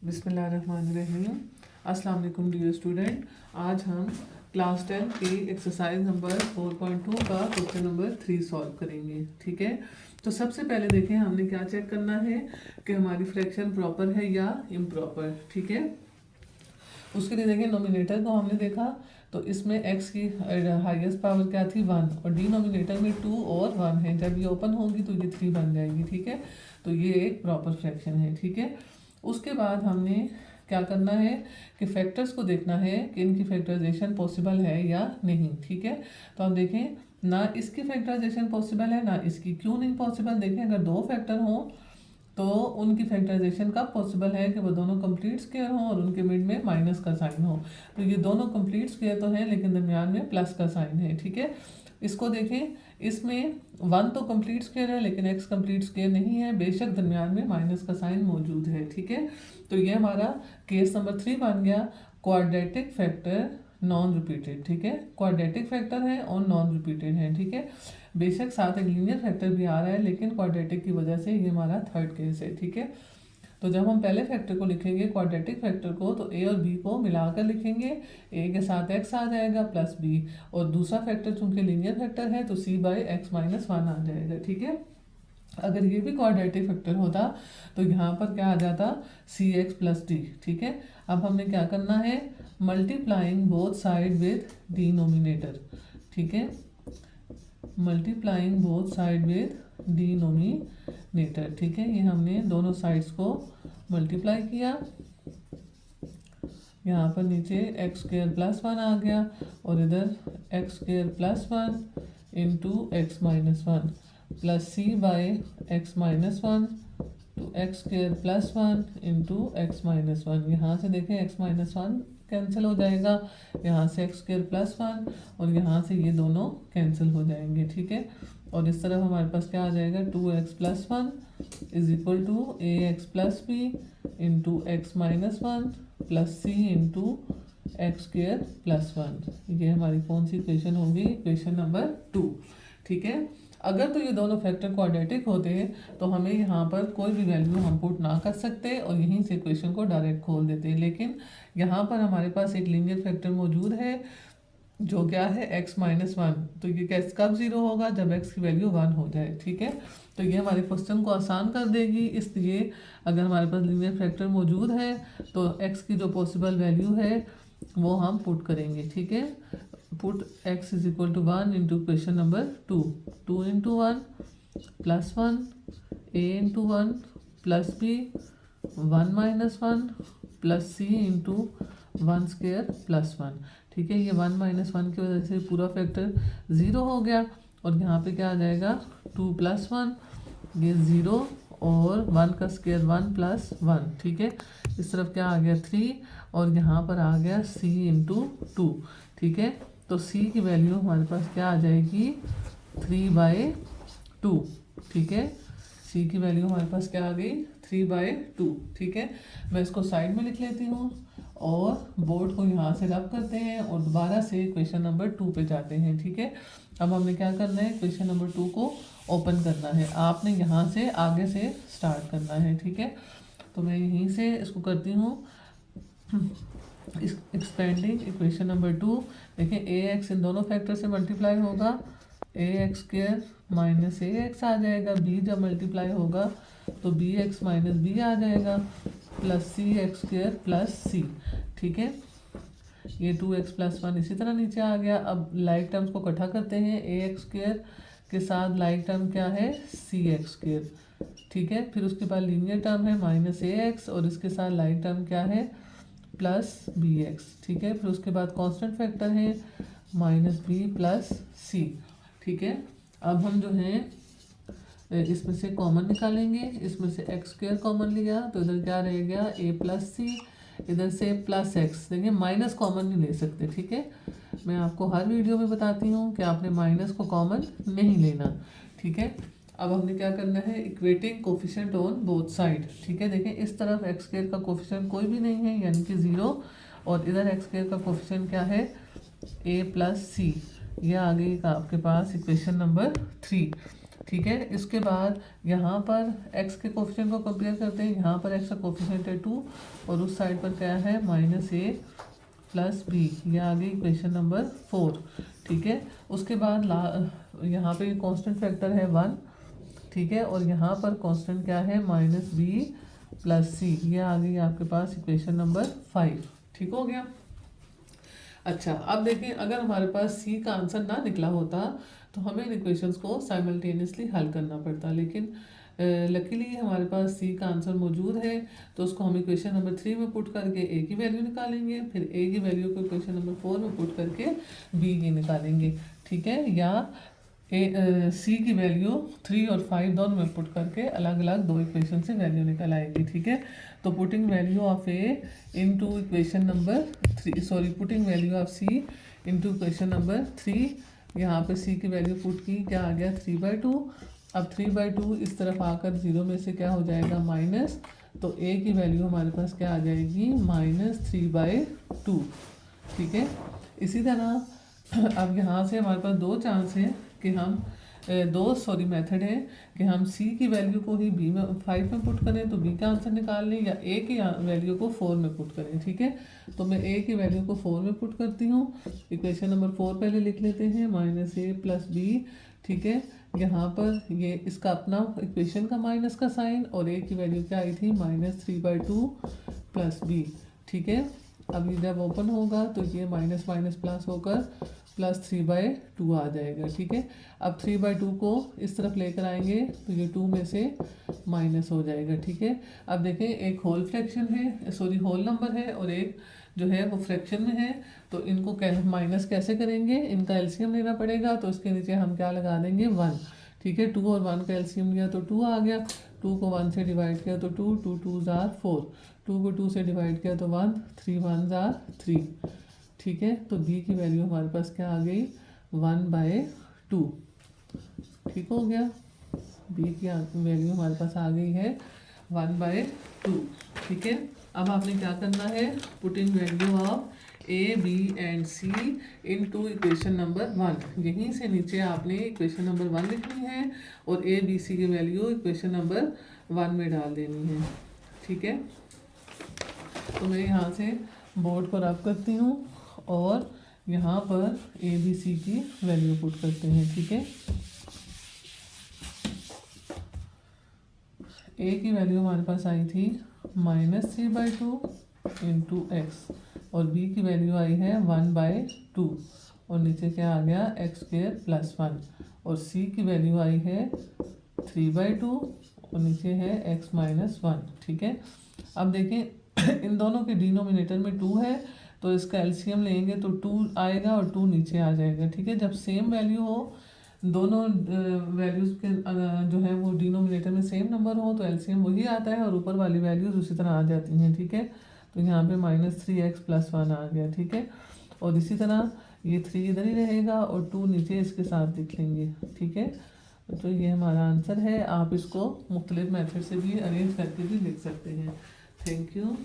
बिस्मिल्लाहिर्रहमानिर्रहीम। अस्सलाम वालेकुम डियर स्टूडेंट। आज हम क्लास 10 की एक्सरसाइज नंबर 4.2 का क्वेश्चन नंबर 3 सॉल्व करेंगे। ठीक है, तो सबसे पहले देखें हमने क्या चेक करना है कि हमारी फ्रैक्शन प्रॉपर है या इम्प्रॉपर। ठीक है, उसके लिए देखें नोमिनेटर को हमने देखा तो इसमें x की हाईएस्ट पावर क्या थी 1 और डिनोमिनेटर में 2 और 1 है। जब ये ओपन होगी तो ये 3 बन जाएगी। ठीक है, तो ये एक प्रॉपर फ्रैक्शन है। ठीक है, उसके बाद हमने क्या करना है कि फैक्टर्स को देखना है कि इनकी फैक्टराइजेशन पॉसिबल है या नहीं। ठीक है, तो हम देखें ना इसकी फैक्टराइजेशन पॉसिबल है ना इसकी। क्यों नहीं पॉसिबल? देखें अगर दो फैक्टर हों तो उनकी फैक्टराइजेशन कब पॉसिबल है कि वो दोनों कंप्लीट स्क्वायर हों और उनके मिड में माइनस का साइन हो। तो ये दोनों कंप्लीट स्क्वायर तो हैं लेकिन दरमियान में प्लस का साइन है। ठीक है, इसको देखें, इसमें 1 तो कंप्लीट स्क्वायर है लेकिन x कंप्लीट स्क्वायर नहीं है, बेशक दरमियान में माइनस का साइन मौजूद है। ठीक है, तो ये हमारा केस नंबर 3 बन गया, क्वाड्रेटिक फैक्टर नॉन रिपीटेड। ठीक है, क्वाड्रेटिक फैक्टर है और नॉन रिपीटेड है। ठीक है, बेशक साथ एक लीनियर फैक्टर भी आ रहा है लेकिन क्वाड्रेटिक की वजह से ये हमारा थर्ड केस है। ठीक है, तो जब हम पहले फैक्टर को लिखेंगे क्वाड्रेटिक फैक्टर को तो a और b को मिलाकर लिखेंगे। a के साथ x आ जाएगा प्लस b, और दूसरा फैक्टर चूंकि लीनियर फैक्टर है तो c/x-1 आ जाएगा। ठीक है, अगर ये भी क्वाड्रेटिक फैक्टर होता तो यहाँ पर क्या आ जाता cx+d। ठीक है, अब हमने क्या करना है, multiplying both side with denominator. ठीक है, multiplying both side with denominator. ठीक है, ये हमने दोनों साइड्स को मल्टीप्लाई किया। यहाँ पर नीचे x² + 1 आ गया और इधर x² + 1 into x-1 plus c/x-1 तो x² + 1 इंटू x-1। यहाँ से देखें x-1 कैंसिल हो जाएगा, यहाँ से x² + 1 और यहाँ से ये दोनों कैंसिल हो जाएंगे। ठीक है, और इस तरफ हमारे पास क्या आ जाएगा 2x + 1 = ax + b into x-1 plus c into x² + 1। ये हमारी कौन सी इक्वेशन होगी? Equation number 2। ठीक है, अगर तो ये दोनों फैक्टर क्वाड्रेटिक होते तो हमें यहाँ पर कोई भी वैल्यू हम पुट ना कर सकते और यहीं से इक्वेशन को डायरेक्ट खोल देते, लेकिन यहाँ पर हमारे पास एक लीनियर फैक्टर मौजूद है जो क्या है x-1। तो ये कैसे कब 0 होगा? जब x की वैल्यू 1 हो जाए। ठीक है, तो ये हमारे क्वेश्चन को आसान कर देगी। इसलिए अगर हमारे पास लीनियर फैक्टर मौजूद है तो x की जो पॉसिबल वैल्यू है वो हम पुट करेंगे। ठीक है, put x = 1 into question number 2 2 × 1 + 1 a × 1 plus b 1 - 1 plus c into 1² + 1। ठीक है, ये 1 - 1 की वजह से पूरा फैक्टर 0 हो गया और यहाँ पे क्या आ जाएगा 2 + 1 ये 0 और 1 का स्क्वायर 1 + 1। ठीक है, इस तरफ क्या आ गया 3 और यहाँ पर आ गया c इंटू 2। ठीक है, तो c की वैल्यू हमारे पास क्या आ जाएगी 3/2। ठीक है, c की वैल्यू हमारे पास क्या आ गई 3/2। ठीक है, मैं इसको साइड में लिख लेती हूँ और बोर्ड को यहाँ से रब करते हैं और दोबारा से क्वेश्चन नंबर 2 पे जाते हैं। ठीक है, अब हमने क्या करना है, क्वेश्चन नंबर 2 को ओपन करना है। आपने यहाँ से आगे से स्टार्ट करना है। ठीक है, तो मैं यहीं से इसको करती हूँ एक्सपेंडिंग इक्वेशन नंबर 2। देखिए ax इन दोनों फैक्टर से मल्टीप्लाई होगा, ax² - ax आ जाएगा, b जब मल्टीप्लाई होगा तो bx - b आ जाएगा प्लस cx² + c। ठीक है, ये 2x + 1 इसी तरह नीचे आ गया। अब लाइक टर्म्स को इकट्ठा करते हैं, ax² के साथ लाइक टर्म क्या है cx²। ठीक है, फिर उसके बाद लीनियर टर्म है -ax और इसके साथ लाइक टर्म क्या है प्लस bx। ठीक है, फिर उसके बाद कांस्टेंट फैक्टर है -b + c। ठीक है, अब हम जो है इसमें से कॉमन निकालेंगे। इसमें से x² कॉमन लिया तो इधर क्या रह गया a + c, इधर से +x। देखिए माइनस कॉमन नहीं ले सकते। ठीक है, मैं आपको हर वीडियो में बताती हूँ कि आपने माइनस को कॉमन नहीं लेना। ठीक है, अब हमने क्या करना है, equating coefficient on both side. ठीक है, देखें इस तरफ x² का कोफिशिएंट कोई भी नहीं है यानी कि 0 और इधर x² का कोफिशिएंट क्या है a + c। यह आ गई आपके पास इक्वेशन नंबर 3। ठीक है। इसके बाद यहाँ पर x के कोफिशिएंट को कंपेयर करते हैं। यहाँ पर x का कोफिशिएंट है 2 और उस साइड पर क्या है -a प्लस b। ये आ गई इक्वेशन नंबर 4, ठीक है। उसके बाद यहाँ पे कांस्टेंट फैक्टर है 1, ठीक है, और यहाँ पर कांस्टेंट क्या है -b प्लस c। ये आ गई आपके पास इक्वेशन नंबर 5, ठीक हो गया। अच्छा, अब देखें, अगर हमारे पास c का आंसर ना निकला होता तो हमें इन इक्वेशंस को साइमल्टेनियसली हल करना पड़ता, लेकिन लकीली हमारे पास c का आंसर मौजूद है, तो उसको हम इक्वेशन नंबर 3 में पुट करके a की वैल्यू निकालेंगे, फिर a की वैल्यू को इक्वेशन नंबर 4 में पुट करके b की निकालेंगे, ठीक है। या c की वैल्यू 3 और 5 दोनों में पुट करके अलग अलग दो इक्वेशन से वैल्यू निकल आएगी, ठीक है। तो putting value of a into equation number 3, putting value of c into equation number 3, यहाँ पे c की वैल्यू पुट की, क्या आ गया 3/2। अब 3/2 इस तरफ आकर 0 में से क्या हो जाएगा माइनस, तो a की वैल्यू हमारे पास क्या आ जाएगी -3/2, ठीक है। इसी तरह अब यहाँ से हमारे पास दो चांस है कि हम मेथड है कि हम c की वैल्यू को ही b में 5 में पुट करें तो b का आंसर निकाल लें, या a की वैल्यू को 4 में पुट करें, ठीक है। तो मैं a की वैल्यू को 4 में पुट करती हूँ। इक्वेशन नंबर 4 पहले लिख लेते हैं, -a प्लस b, ठीक है। यहाँ पर ये इसका अपना इक्वेशन का माइनस का साइन, और a की वैल्यू क्या आई थी -3/2 प्लस b, ठीक है। अब ये जब ओपन होगा तो ये माइनस माइनस प्लस होकर +3/2 आ जाएगा, ठीक है। अब 3/2 को इस तरफ लेकर आएंगे तो ये 2 में से माइनस हो जाएगा, ठीक है। अब देखें, एक होल फ्रैक्शन है, होल नंबर है, और एक जो है वो फ्रैक्शन में है, तो इनको माइनस कैसे करेंगे, इनका एलसीएम लेना पड़ेगा। तो इसके नीचे हम क्या लगा देंगे 1, ठीक है। 2 और 1 का एलसीएम लिया तो 2 आ गया, 2 को 1 से डिवाइड किया तो 2, 2 2s are 4, 2 को 2 से डिवाइड किया तो 1, 3 1s are 3, ठीक है। तो b की वैल्यू हमारे पास क्या आ गई 1/2, ठीक हो गया। b की वैल्यू हमारे पास आ गई है 1/2, ठीक है। अब आपने क्या करना है, putting value of a b and c into equation number 1, यहीं से नीचे आपने इक्वेशन नंबर 1 लिखनी है और a b c की वैल्यू इक्वेशन नंबर 1 में डाल देनी है, ठीक है। तो मैं यहाँ से बोर्ड को रब करती हूँ और यहाँ पर a b c की वैल्यू पुट करते हैं, ठीक है। a की वैल्यू हमारे पास आई थी -3/2 इंटू x, और b की वैल्यू आई है 1/2, और नीचे क्या आ गया x² + 1, और c की वैल्यू आई है 3/2 और नीचे है x - 1, ठीक है। अब देखें, इन दोनों के डिनोमिनेटर में 2 है, तो इसका एलसीएम लेंगे तो 2 आएगा और 2 नीचे आ जाएगा, ठीक है। जब सेम वैल्यू हो, दोनों वैल्यूज़ के जो है वो डिनोमिनेटर में सेम नंबर हो, तो एलसीएम वही आता है और ऊपर वाली वैल्यूज उसी तरह आ जाती हैं, ठीक है। तो यहाँ पे -3x + 1 आ गया, ठीक है। और इसी तरह ये 3 इधर ही रहेगा और 2 नीचे इसके साथ लिख लेंगे, ठीक है। तो ये हमारा आंसर है। आप इसको मुख्तलिफ मेथड से भी अरेंज करके भी लिख सकते हैं। Thank you.